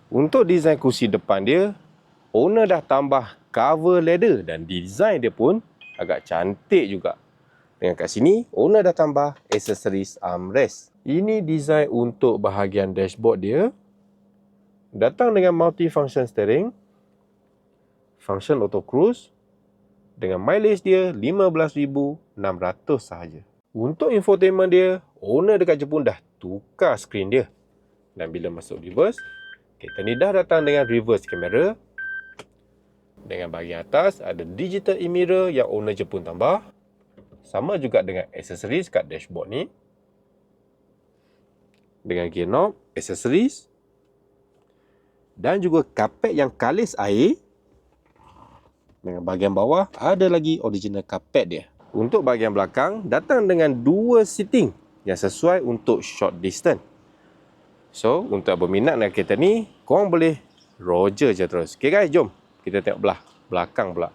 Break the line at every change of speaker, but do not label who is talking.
Untuk desain kursi depan dia, owner dah tambah cover leather dan desain dia pun agak cantik juga. Dengan kat sini, owner dah tambah aksesoris armrest. Ini desain untuk bahagian dashboard dia. Datang dengan multi-function steering, function auto cruise, dengan mileage dia 15,600 sahaja. Untuk infotainment dia, owner dekat Jepun dah tukar skrin dia. Dan bila masuk reverse, kereta ni dah datang dengan reverse camera. Dengan bahagian atas ada digital e-mirror yang owner Jepun tambah. Sama juga dengan aksesoris kat dashboard ni. Dengan gear knob, aksesoris. Dan juga kapet yang kalis air. Dengan bahagian bawah ada lagi original kapet dia. Untuk bahagian belakang datang dengan dua seating yang sesuai untuk short distance. So, untuk yang berminat dengan kereta ni, korang boleh roger je terus. Okay guys, jom kita tengok belakang pula.